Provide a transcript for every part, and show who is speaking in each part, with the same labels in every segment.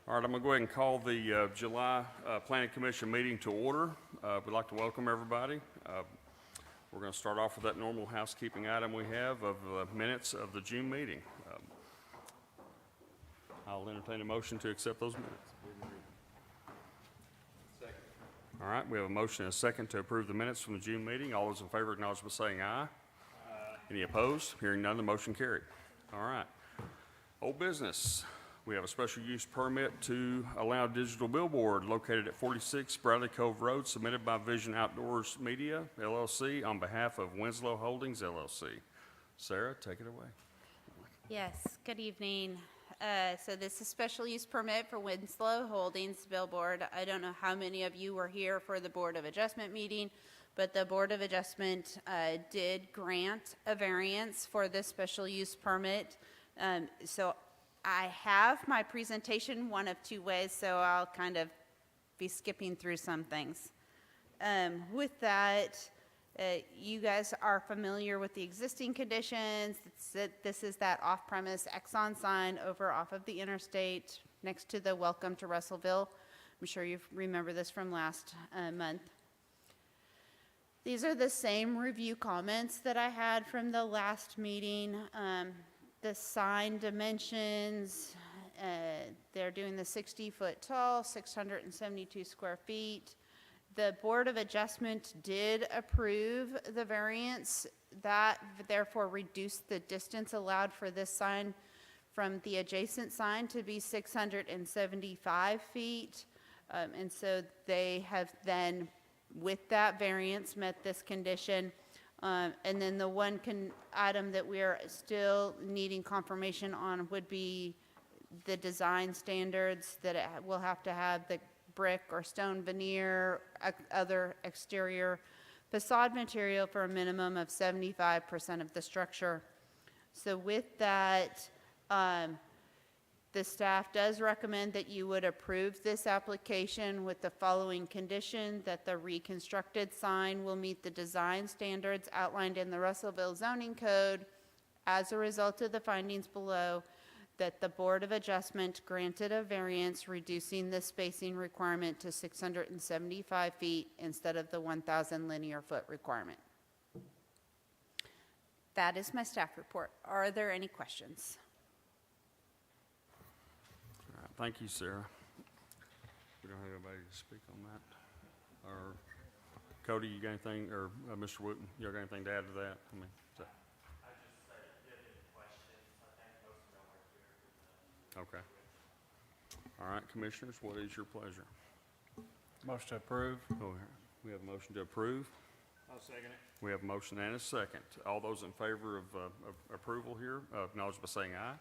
Speaker 1: All right, I'm going to go ahead and call the July Planning Commission meeting to order. We'd like to welcome everybody. We're going to start off with that normal housekeeping item we have of minutes of the June meeting. I'll entertain a motion to accept those minutes. Second. All right, we have a motion and a second to approve the minutes from the June meeting. All those in favor acknowledge by saying aye. Any opposed? Hearing none, the motion carried. All right. Old business. We have a special use permit to allow digital billboard located at 46 Bradley Cove Road, submitted by Vision Outdoors Media, LLC, on behalf of Winslow Holdings, LLC. Sarah, take it away.
Speaker 2: Yes, good evening. So this is special use permit for Winslow Holdings Billboard. I don't know how many of you were here for the Board of Adjustment meeting, but the Board of Adjustment did grant a variance for this special use permit. So I have my presentation one of two ways, so I'll kind of be skipping through some things. With that, you guys are familiar with the existing conditions. This is that off-premise Exxon sign over off of the interstate next to the Welcome to Russellville. I'm sure you remember this from last month. These are the same review comments that I had from the last meeting. The sign dimensions, they're doing the 60-foot tall, 672 square feet. The Board of Adjustment did approve the variance. That therefore reduced the distance allowed for this sign from the adjacent sign to be 675 feet. And so they have then, with that variance, met this condition. And then the one item that we are still needing confirmation on would be the design standards, that it will have to have the brick or stone veneer, other exterior facade material for a minimum of 75% of the structure. So with that, the staff does recommend that you would approve this application with the following condition: that the reconstructed sign will meet the design standards outlined in the Russellville zoning code. As a result of the findings below, that the Board of Adjustment granted a variance reducing the spacing requirement to 675 feet instead of the 1,000 linear foot requirement. That is my staff report. Are there any questions?
Speaker 1: Thank you, Sarah. We don't have anybody to speak on that. Or Cody, you got anything, or Mr. Wooten, you got anything to add to that? I mean, I
Speaker 3: just said if you have any questions, I think most of them are here.
Speaker 1: Okay. All right, commissioners, what is your pleasure?
Speaker 4: Motion to approve.
Speaker 1: Oh, we have a motion to approve.
Speaker 4: I'll second it.
Speaker 1: We have a motion and a second. All those in favor of approval here, acknowledge by saying aye.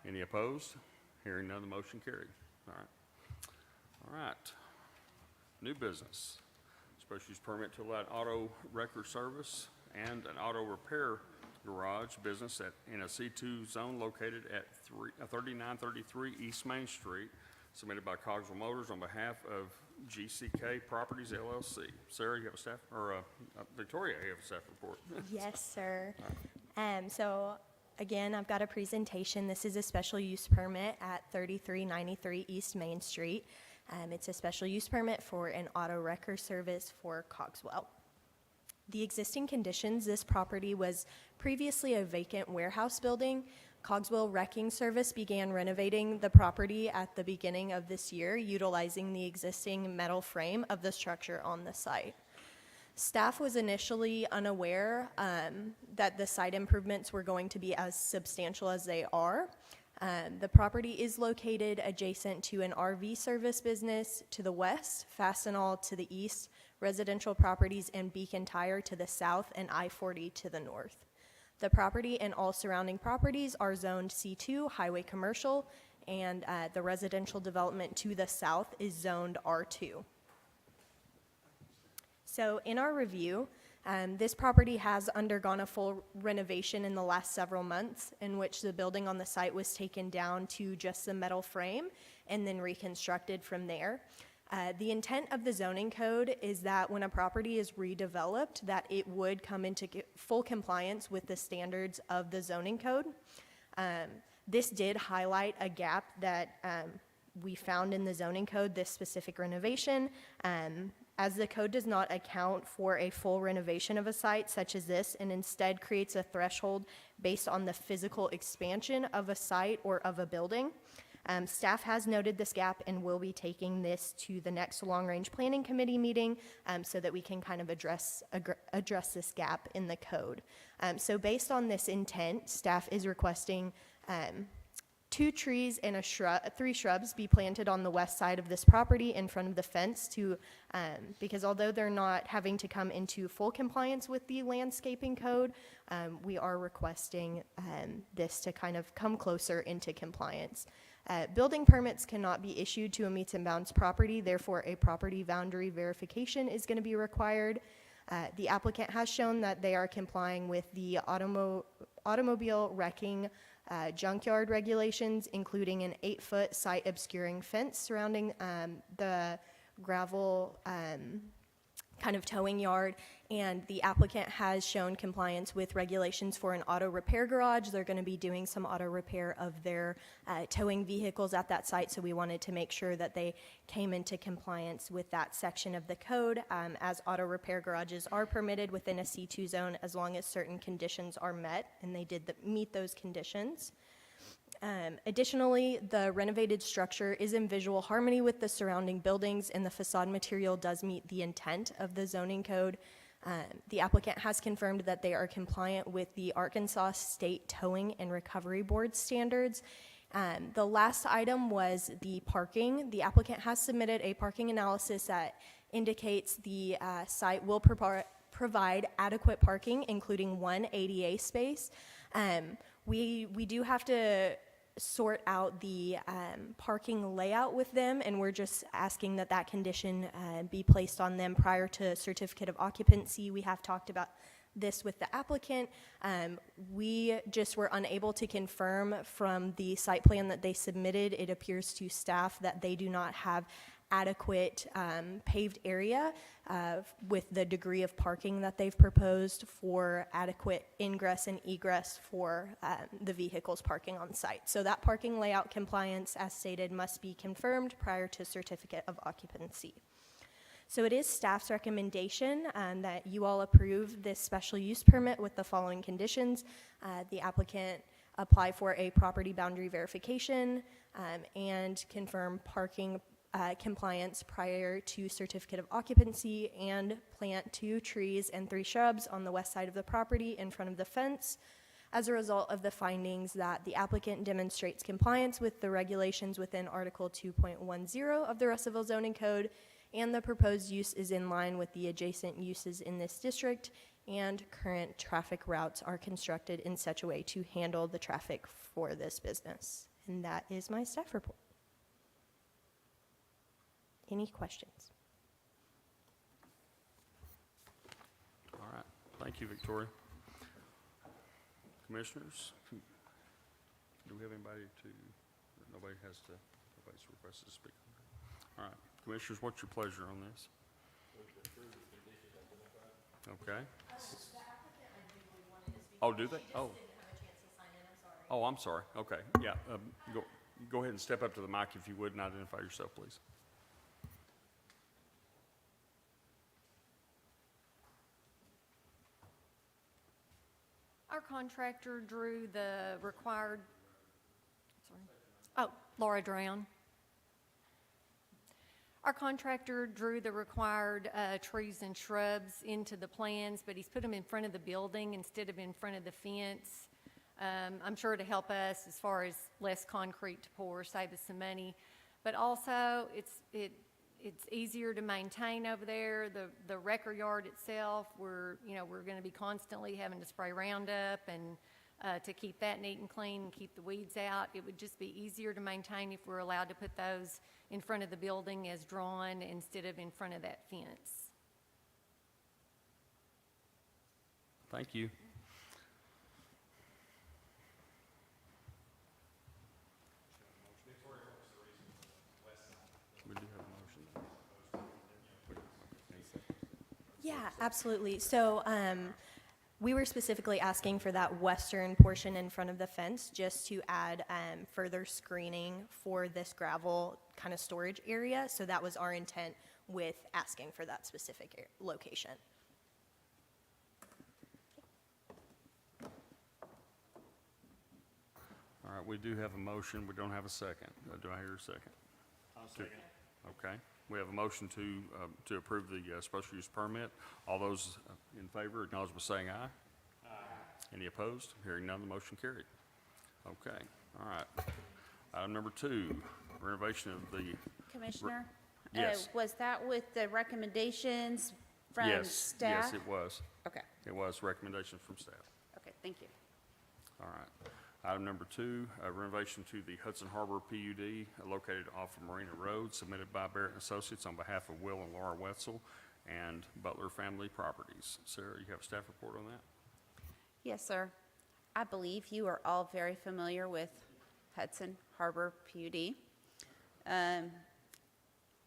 Speaker 1: Any opposed? Hearing none, the motion carried. All right. All right. New business. Special use permit to allow auto record service and an auto repair garage business in a C2 zone located at 3933 East Main Street, submitted by Cogswell Motors on behalf of GCK Properties, LLC. Sarah, you have a staff, or Victoria, you have a staff report.
Speaker 5: Yes, sir. So again, I've got a presentation. This is a special use permit at 3393 East Main Street. It's a special use permit for an auto wrecker service for Cogswell. The existing conditions: this property was previously a vacant warehouse building. Cogswell Wrecking Service began renovating the property at the beginning of this year, utilizing the existing metal frame of the structure on the site. Staff was initially unaware that the site improvements were going to be as substantial as they are. The property is located adjacent to an RV service business to the west, Fastenal to the east, residential properties and Beacon Tire to the south, and I-40 to the north. The property and all surrounding properties are zoned C2, highway commercial, and the residential development to the south is zoned R2. So in our review, this property has undergone a full renovation in the last several months, in which the building on the site was taken down to just the metal frame and then reconstructed from there. The intent of the zoning code is that when a property is redeveloped, that it would come into full compliance with the standards of the zoning code. This did highlight a gap that we found in the zoning code this specific renovation. As the code does not account for a full renovation of a site such as this, and instead creates a threshold based on the physical expansion of a site or of a building. Staff has noted this gap and will be taking this to the next long-range planning committee meeting so that we can kind of address this gap in the code. So based on this intent, staff is requesting 2 trees and 3 shrubs be planted on the west side of this property in front of the fence because although they're not having to come into full compliance with the landscaping code, we are requesting this to kind of come closer into compliance. Building permits cannot be issued to a meets and bounds property, therefore a property boundary verification is going to be required. The applicant has shown that they are complying with the automobile wrecking junkyard regulations, including an 8-foot site obscuring fence surrounding the gravel kind of towing yard, and the applicant has shown compliance with regulations for an auto repair garage. They're going to be doing some auto repair of their towing vehicles at that site, so we wanted to make sure that they came into compliance with that section of the code, as auto repair garages are permitted within a C2 zone as long as certain conditions are met, and they did meet those conditions. Additionally, the renovated structure is in visual harmony with the surrounding buildings, and the facade material does meet the intent of the zoning code. The applicant has confirmed that they are compliant with the Arkansas State Towing and Recovery Board standards. The last item was the parking. The applicant has submitted a parking analysis that indicates the site will provide adequate parking, including 1 ADA space. We do have to sort out the parking layout with them, and we're just asking that that condition be placed on them prior to certificate of occupancy. We have talked about this with the applicant. We just were unable to confirm from the site plan that they submitted. It appears to staff that they do not have adequate paved area with the degree of parking that they've proposed for adequate ingress and egress for the vehicles parking on site. So that parking layout compliance, as stated, must be confirmed prior to certificate of occupancy. So it is staff's recommendation that you all approve this special use permit with the following conditions. The applicant apply for a property boundary verification and confirm parking compliance prior to certificate of occupancy, and plant 2 trees and 3 shrubs on the west side of the property in front of the fence. As a result of the findings that the applicant demonstrates compliance with the regulations within Article 2.10 of the Russellville zoning code, and the proposed use is in line with the adjacent uses in this district, and current traffic routes are constructed in such a way to handle the traffic for this business. And that is my staff report. Any questions?
Speaker 1: All right, thank you, Victoria. Commissioners, do we have anybody nobody's requested to speak? All right, Commissioners, what's your pleasure on this? Okay. Oh, do they? Oh. Oh, I'm sorry. Okay, yeah, go ahead and step up to the mic if you would and identify yourself, please.
Speaker 6: Our contractor drew the required, Laura Drown. Our contractor drew the required trees and shrubs into the plans, but he's put them in front of the building instead of in front of the fence. I'm sure to help us as far as less concrete to pour, save us some money. But also, it's easier to maintain over there. The wrecker yard itself, we're going to be constantly having to spray Roundup and to keep that neat and clean and keep the weeds out. It would just be easier to maintain if we're allowed to put those in front of the building as drawn instead of in front of that fence.
Speaker 1: Thank you. We do have a motion.
Speaker 5: Yeah, absolutely. So We were specifically asking for that western portion in front of the fence just to add further screening for this gravel kind of storage area. So that was our intent with asking for that specific location.
Speaker 1: All right, we do have a motion. We don't have a second. Do I hear a second?
Speaker 4: I'll second it.
Speaker 1: Okay. We have a motion to approve the special use permit. All those in favor, acknowledge by saying aye. Aye. Any opposed? Hearing none, the motion carried. Okay, all right. Item number 2, renovation of the,
Speaker 2: Commissioner?
Speaker 1: Yes.
Speaker 2: Was that with the recommendations from
Speaker 1: yes,
Speaker 2: staff?
Speaker 1: yes, it was.
Speaker 2: Okay,
Speaker 1: It was recommendation from staff.
Speaker 2: okay, thank you.
Speaker 1: All right. Item number 2, renovation to the Hudson Harbor PUD located off of Marina Road, submitted by Barrett and Associates on behalf of Will and Laura Wetzel and Butler Family Properties. Sarah, you have a staff report on that?
Speaker 2: Yes, sir. I believe you are all very familiar with Hudson Harbor PUD.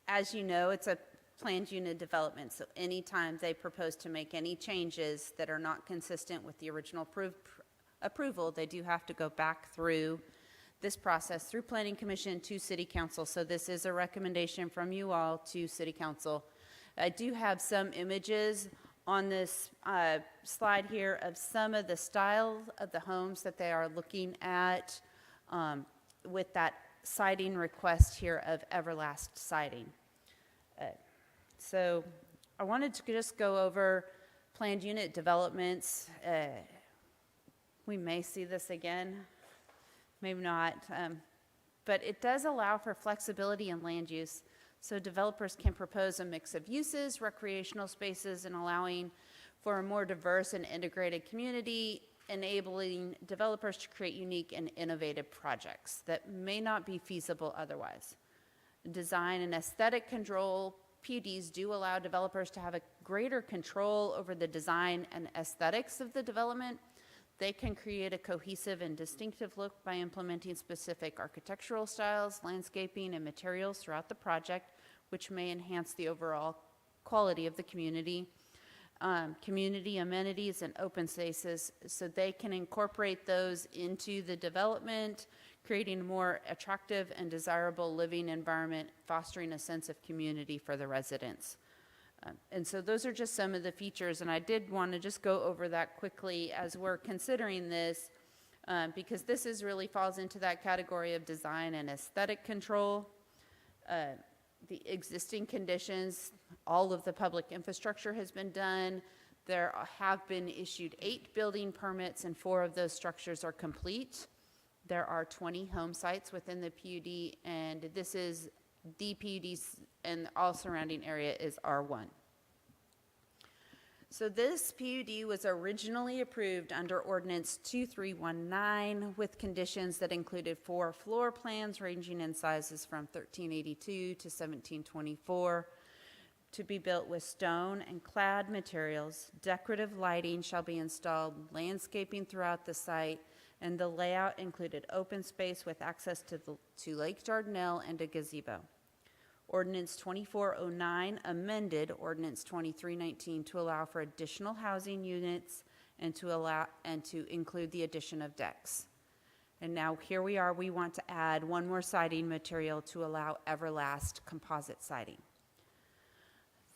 Speaker 2: As you know, it's a planned unit development, so anytime they propose to make any changes that are not consistent with the original approval, they do have to go back through this process, through Planning Commission to City Council. So this is a recommendation from you all to City Council. I do have some images on this slide here of some of the styles of the homes that they are looking at with that siding request here of Everlast siding. So I wanted to just go over planned unit developments. We may see this again, maybe not, but it does allow for flexibility in land use. So developers can propose a mix of uses, recreational spaces, and allowing for a more diverse and integrated community, enabling developers to create unique and innovative projects that may not be feasible otherwise. Design and aesthetic control, PUDs do allow developers to have a greater control over the design and aesthetics of the development. They can create a cohesive and distinctive look by implementing specific architectural styles, landscaping, and materials throughout the project, which may enhance the overall quality of the community. Community amenities and open spaces, so they can incorporate those into the development, creating a more attractive and desirable living environment, fostering a sense of community for the residents. And so those are just some of the features, and I did want to just go over that quickly as we're considering this, because this really falls into that category of design and aesthetic control. The existing conditions, all of the public infrastructure has been done. There have been issued 8 building permits, and 4 of those structures are complete. There are 20 home sites within the PUD, and this is the PUD, and all surrounding area is R1. So this PUD was originally approved under Ordinance 2319 with conditions that included 4 floor plans ranging in sizes from 1382 to 1724 to be built with stone and clad materials. Decorative lighting shall be installed, landscaping throughout the site, and the layout included open space with access to Lake Dardanelle and a gazebo. Ordinance 2409 amended Ordinance 2319 to allow for additional housing units and to include the addition of decks. And now here we are, we want to add one more siding material to allow Everlast composite siding.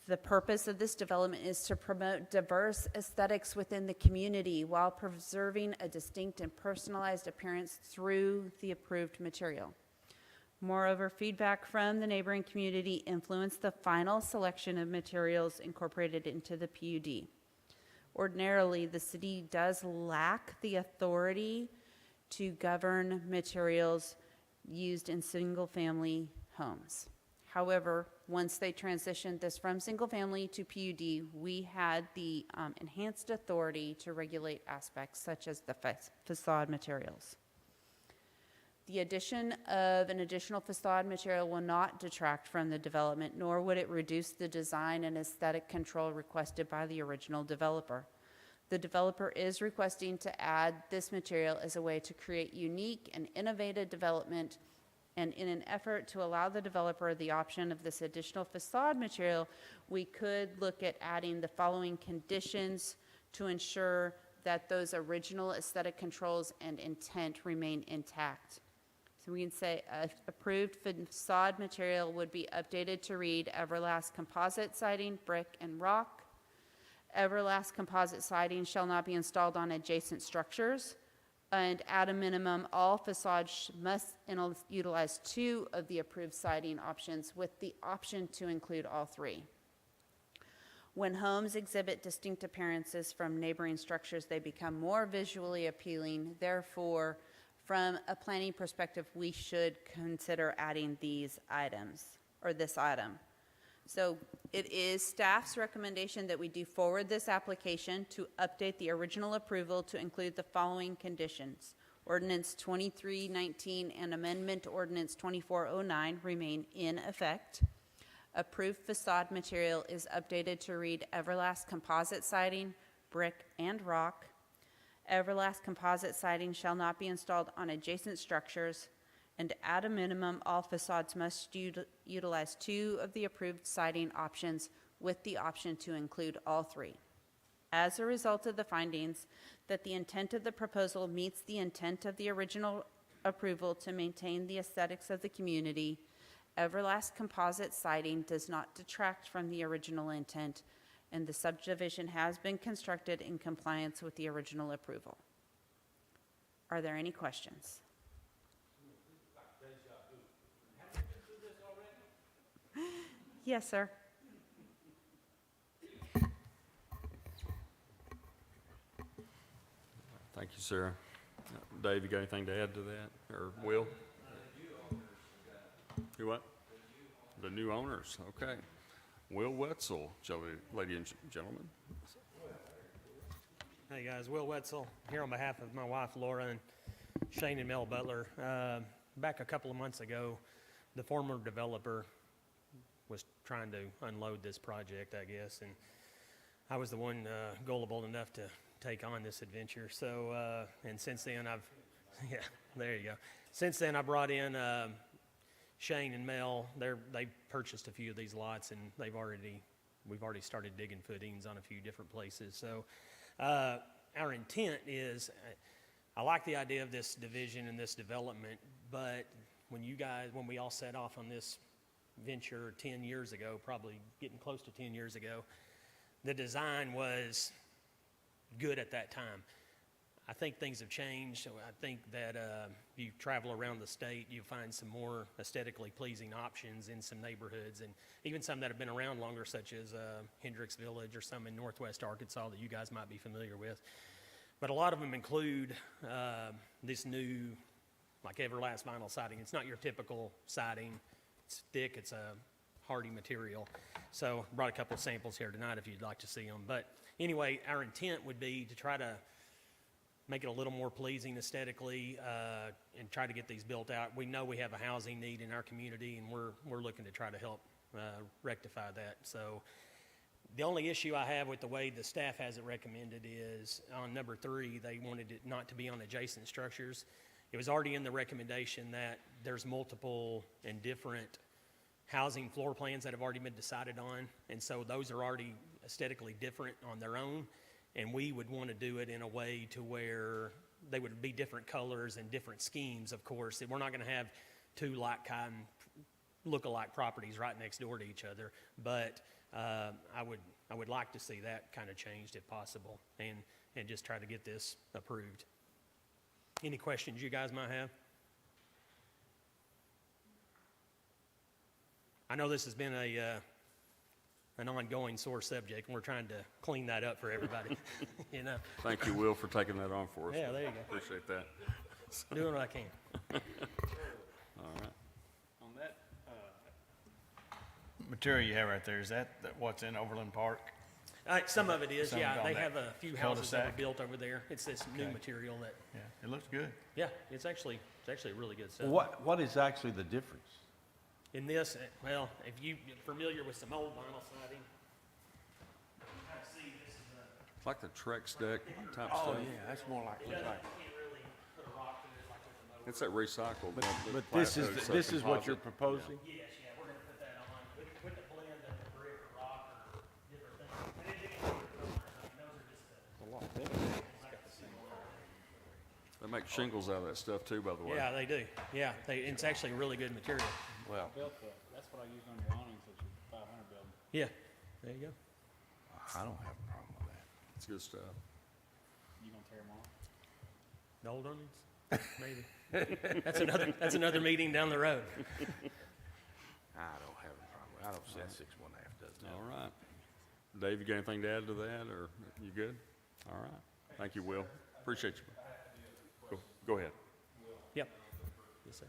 Speaker 2: The purpose of this development is to promote diverse aesthetics within the community while preserving a distinct and personalized appearance through the approved material. Moreover, feedback from the neighboring community influenced the final selection of materials incorporated into the PUD. Ordinarily, the city does lack the authority to govern materials used in single-family homes. However, once they transitioned this from single-family to PUD, we had the enhanced authority to regulate aspects such as the facade materials. The addition of an additional facade material will not detract from the development, nor would it reduce the design and aesthetic control requested by the original developer. The developer is requesting to add this material as a way to create unique and innovative development, and in an effort to allow the developer the option of this additional facade material, we could look at adding the following conditions to ensure that those original aesthetic controls and intent remain intact. So we can say approved facade material would be updated to read Everlast composite siding, brick, and rock. Everlast composite siding shall not be installed on adjacent structures. And at a minimum, all facades must utilize 2 of the approved siding options with the option to include all 3. When homes exhibit distinct appearances from neighboring structures, they become more visually appealing. Therefore, from a planning perspective, we should consider adding these items, or this item. So it is staff's recommendation that we do forward this application to update the original approval to include the following conditions. Ordinance 2319 and Amendment Ordinance 2409 remain in effect. Approved facade material is updated to read Everlast composite siding, brick, and rock. Everlast composite siding shall not be installed on adjacent structures, and at a minimum, all facades must utilize 2 of the approved siding options with the option to include all 3. As a result of the findings that the intent of the proposal meets the intent of the original approval to maintain the aesthetics of the community, Everlast composite siding does not detract from the original intent, and the subdivision has been constructed in compliance with the original approval. Are there any questions? Yes, sir.
Speaker 1: Thank you, Sarah. Dave, you got anything to add to that, or Will? You what? The new owners, okay. Will Wetzel, ladies and gentlemen.
Speaker 4: Hey guys, Will Wetzel here on behalf of my wife Laura and Shane and Mel Butler. Back a couple of months ago, the former developer was trying to unload this project, I guess, and I was the one gullible enough to take on this adventure. So, and since then yeah, there you go. Since then I brought in Shane and Mel. They purchased a few of these lots, and we've already started digging footings on a few different places. So our intent is, I like the idea of this division and this development, but when we all set off on this venture 10 years ago, probably getting close to 10 years ago, the design was good at that time. I think things have changed. So I think that if you travel around the state, you find some more aesthetically pleasing options in some neighborhoods, and even some that have been around longer, such as Hendricks Village or some in northwest Arkansas that you guys might be familiar with. But a lot of them include this new, like Everlast vinyl siding. It's not your typical siding. It's thick. It's a hardy material. So I brought a couple of samples here tonight if you'd like to see them. But anyway, our intent would be to try to make it a little more pleasing aesthetically, and try to get these built out. We know we have a housing need in our community, and we're looking to try to help rectify that. So the only issue I have with the way the staff has it recommended is on number 3, they wanted it not to be on adjacent structures. It was already in the recommendation that there's multiple and different housing floor plans that have already been decided on, and so those are already aesthetically different on their own. And we would want to do it in a way to where they would be different colors and different schemes, of course. We're not going to have 2 like-kind, look-alike properties right next door to each other. But I would like to see that kind of changed if possible, and just try to get this approved. Any questions you guys might have? I know this has been an ongoing sore subject, and we're trying to clean that up for everybody. You know.
Speaker 1: Thank you, Will, for taking that on for us.
Speaker 4: Yeah, there you go.
Speaker 1: Appreciate that.
Speaker 4: Doing what I can.
Speaker 1: All right.
Speaker 7: On that material you have right there, is that what's in Overland Park?
Speaker 4: Some of it is,
Speaker 7: Some
Speaker 4: yeah.
Speaker 7: on
Speaker 4: They
Speaker 7: that
Speaker 4: have a few houses that were
Speaker 7: cul-de-sac?
Speaker 4: built over there. It's this new
Speaker 7: Okay.
Speaker 4: material that,
Speaker 7: Yeah, it looks good.
Speaker 4: yeah, it's actually really good stuff.
Speaker 8: What is actually the difference?
Speaker 4: In this, well, if you're familiar with some old vinyl siding, kind of see this is
Speaker 1: It's like the Trex deck type
Speaker 8: Oh,
Speaker 1: stuff.
Speaker 8: yeah, that's more like,
Speaker 4: you can't really put a rock through it like with a motor.
Speaker 1: It's that recycled.
Speaker 8: but this is what you're proposing?
Speaker 4: Yes, yeah, we're gonna put that on. We can put the blend of the brick or rock or different things. And it can be different colors. I mean, those are just
Speaker 8: A lot better.
Speaker 4: like
Speaker 1: make shingles out of that stuff too, by the way.
Speaker 4: Yeah, they do. Yeah, it's actually really good material.
Speaker 8: Well,
Speaker 9: That's what I use on your awnings, which is 500 building.
Speaker 4: Yeah, there you go.
Speaker 8: I don't have a problem with that.
Speaker 1: It's good stuff.
Speaker 9: You gonna tear them off?
Speaker 4: The old onions, maybe. That's another meeting down the road.
Speaker 8: I don't have a problem. I don't see that 6 1/2 doesn't.
Speaker 1: All right. Dave, you got anything to add to that, or you good? All right. Thank you, Will. Appreciate you. Go ahead.
Speaker 4: Yep. Yes, sir.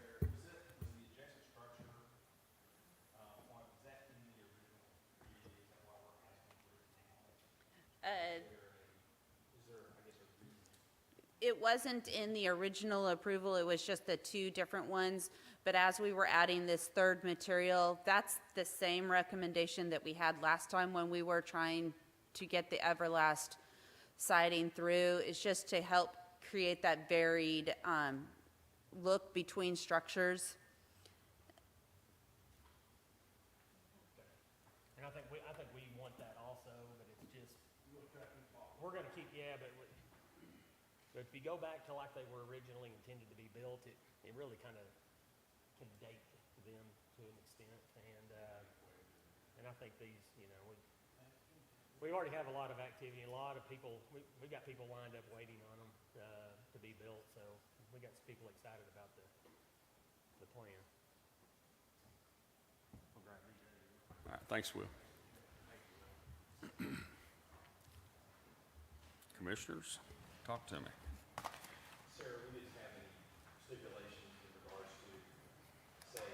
Speaker 2: It wasn't in the original approval, it was just the two different ones. But as we were adding this third material, that's the same recommendation that we had last time when we were trying to get the Everlast siding through. It's just to help create that varied look between structures.
Speaker 4: And I think we want that also, but it's just, we're gonna keep, but if you go back to like they were originally intended to be built, it really kind of can date them to an extent, and I think these, we already have a lot of activity, a lot of people, we got people lined up waiting on them, to be built, so we got some people excited about the plan.
Speaker 1: All right, thanks, Will. Commissioners, talk to me.
Speaker 10: Sir, we didn't have any stipulations in regards to, say,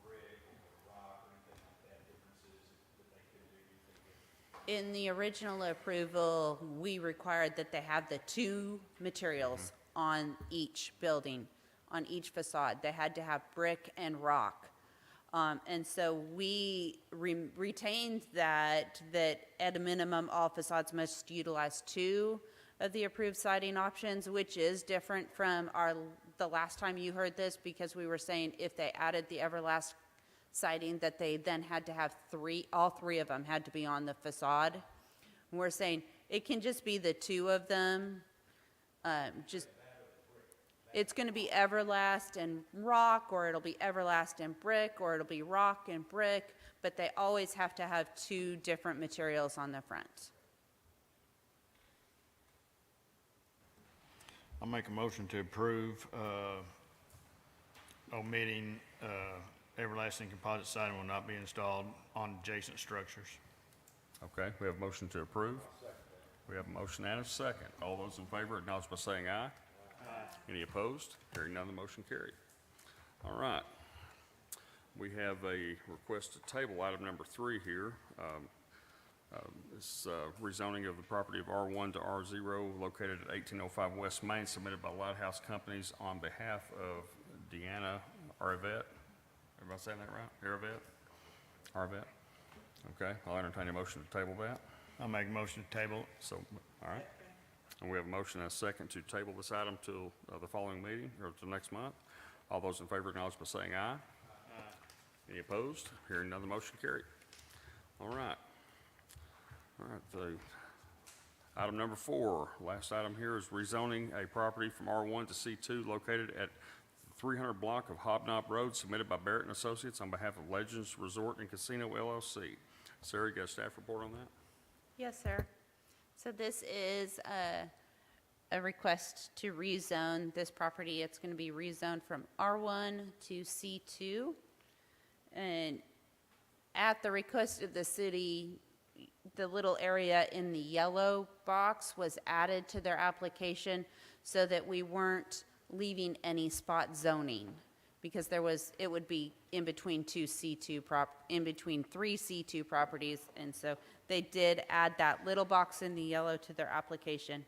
Speaker 10: brick or rock or anything like that, differences that they could do, anything.
Speaker 2: In the original approval, we required that they have the two materials on each building, on each facade. They had to have brick and rock. And so we retained that at a minimum, all facades must utilize two of the approved siding options, which is different from the last time you heard this, because we were saying if they added the Everlast siding, that they then had to have all three of them had to be on the facade. And we're saying it can just be the two of them. It's going to be Everlast and rock, or it'll be Everlast and brick, or it'll be rock and brick, but they always have to have two different materials on the front.
Speaker 7: I'll make a motion to approve, omitting, everlasting composite siding will not be installed on adjacent structures.
Speaker 1: Okay, we have a motion to approve. We have a motion and a second. All those in favor acknowledge by saying aye. Any opposed? Hearing none, the motion carried. All right. We have a request to table item number 3 here. It's rezoning of the property of R1 to R0 located at 1805 West Main, submitted by Lighthouse Companies on behalf of Deanna Arvet. Everybody saying that right? Arvet? Okay, I'll entertain a motion to table that.
Speaker 7: I'll make a motion to table it.
Speaker 1: So, all right. And we have a motion and a second to table this item till the following meeting, or till next month. All those in favor acknowledge by saying aye. Any opposed? Hearing none, the motion carried. All right. All right, the item number 4, last item here is rezoning a property from R1 to C2 located at 300 block of Hobnob Road, submitted by Barrett and Associates on behalf of Legends Resort and Casino LLC. Sarah, you got a staff report on that?
Speaker 2: Yes, sir. So this is a request to rezone this property. It's going to be rezoned from R1 to C2. And at the request of the city, the little area in the yellow box was added to their application so that we weren't leaving any spot zoning, because it would be in between three C2 properties, and so they did add that little box in the yellow to their application.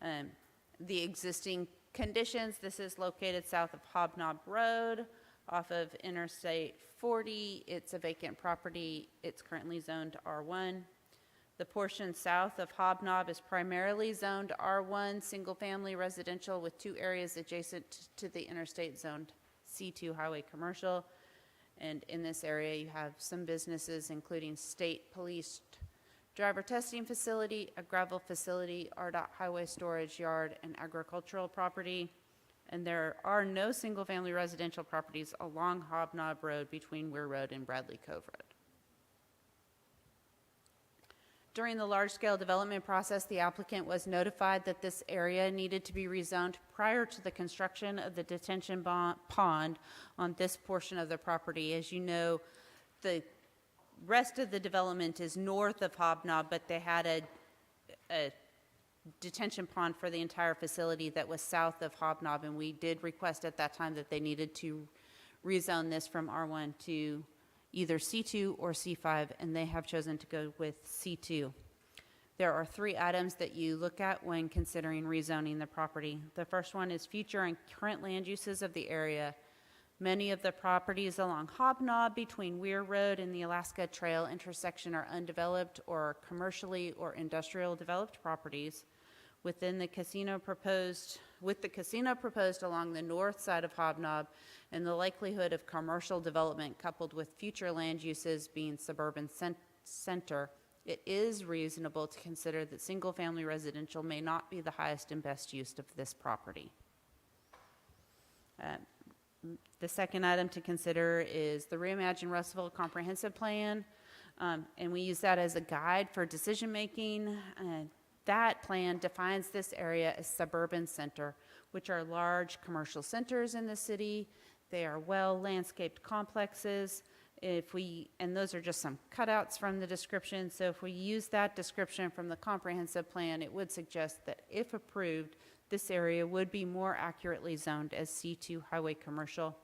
Speaker 2: The existing conditions: this is located south of Hobnob Road, off of Interstate 40. It's a vacant property. It's currently zoned R1. The portion south of Hobnob is primarily zoned R1, single-family residential, with 2 areas adjacent to the interstate zoned C2 highway commercial. And in this area, you have some businesses, including state police driver testing facility, a gravel facility, RDOT highway storage yard, and agricultural property. And there are no single-family residential properties along Hobnob Road between Weir Road and Bradley Cove Road. During the large-scale development process, the applicant was notified that this area needed to be rezoned prior to the construction of the detention pond on this portion of the property. As you know, the rest of the development is north of Hobnob, but they had a detention pond for the entire facility that was south of Hobnob, and we did request at that time that they needed to rezone this from R1 to either C2 or C5, and they have chosen to go with C2. There are 3 items that you look at when considering rezoning the property. The first one is future and current land uses of the area. Many of the properties along Hobnob between Weir Road and the Alaska Trail intersection are undeveloped or commercially or industrial developed properties. With the casino proposed along the north side of Hobnob and the likelihood of commercial development coupled with future land uses being suburban center, it is reasonable to consider that single-family residential may not be the highest and best use of this property. The second item to consider is the Reimagine Russellville Comprehensive Plan, and we use that as a guide for decision-making. That plan defines this area as suburban center, which are large commercial centers in the city. They are well-landscaped complexes. And those are just some cutouts from the description. So if we use that description from the comprehensive plan, it would suggest that if approved, this area would be more accurately zoned as C2 highway commercial.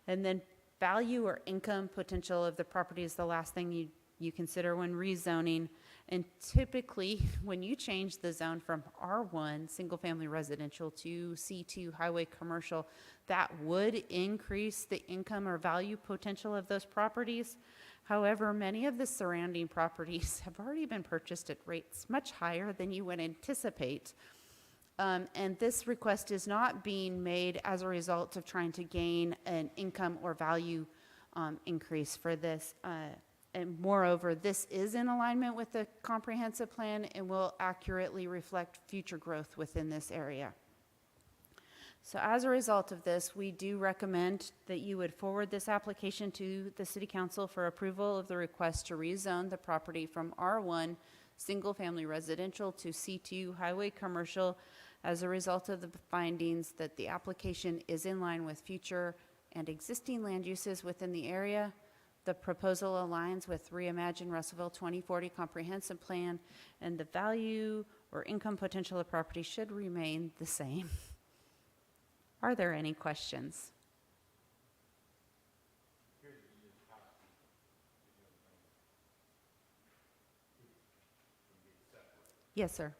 Speaker 2: And then value or income potential of the property is the last thing you consider when rezoning. And typically, when you change the zone from R1, single-family residential, to C2, highway commercial, that would increase the income or value potential of those properties. However, many of the surrounding properties have already been purchased at rates much higher than you would anticipate. And this request is not being made as a result of trying to gain an income or value increase for this. And moreover, this is in alignment with the comprehensive plan and will accurately reflect future growth within this area. So as a result of this, we do recommend that you would forward this application to the City Council for approval of the request to rezone the property from R1 single-family residential to C2 highway commercial as a result of the findings that the application is in line with future and existing land uses within the area. The proposal aligns with Reimagine Russellville 2040 Comprehensive Plan, and the value or income potential of property should remain the same. Are there any questions? Yes, sir.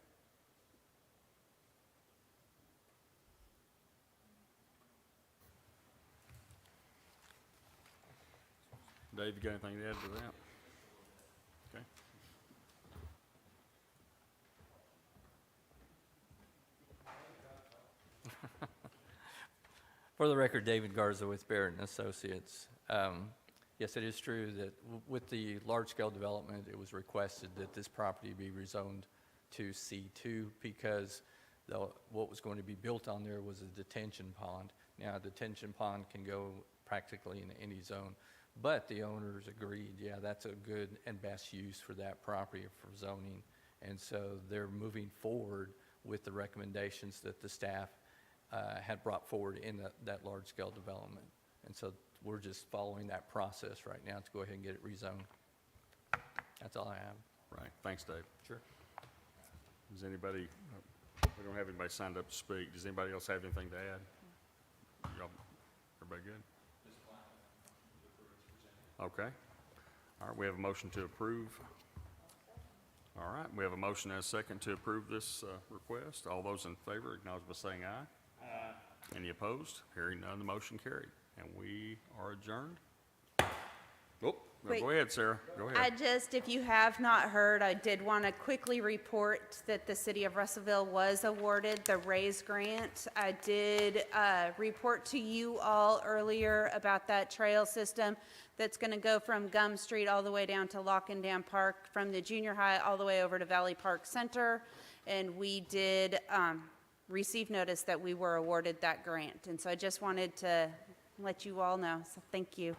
Speaker 1: Dave, you got anything to add to that? Okay.
Speaker 11: For the record, David Garza with Barrett and Associates. Yes, it is true that with the large-scale development, it was requested that this property be rezoned to C2 because what was going to be built on there was a detention pond. Now, a detention pond can go practically in any zone, but the owners agreed, yeah, that's a good and best use for that property for zoning. And so they're moving forward with the recommendations that the staff had brought forward in that large-scale development. And so we're just following that process right now to go ahead and get it rezoned. That's all I have.
Speaker 1: Right. Thanks, Dave.
Speaker 11: Sure.
Speaker 1: Does anybody, we don't have anybody signed up to speak. Does anybody else have anything to add? Y'all, everybody good? Okay. All right, we have a motion to approve. All right, we have a motion and a second to approve this request. All those in favor acknowledge by saying aye. Aye. Any opposed? Hearing none, the motion carried. And we are adjourned. Oh, No,
Speaker 2: Wait.
Speaker 1: go ahead, Sarah, go
Speaker 2: I
Speaker 1: ahead.
Speaker 2: just, if you have not heard, I did want to quickly report that the city of Russellville was awarded the RAISE grant. I did report to you all earlier about that trail system that's going to go from Gum Street all the way down to Lock and Dam Park, from the junior high all the way over to Valley Park Center. And we did receive notice that we were awarded that grant. And so I just wanted to let you all know, so thank you.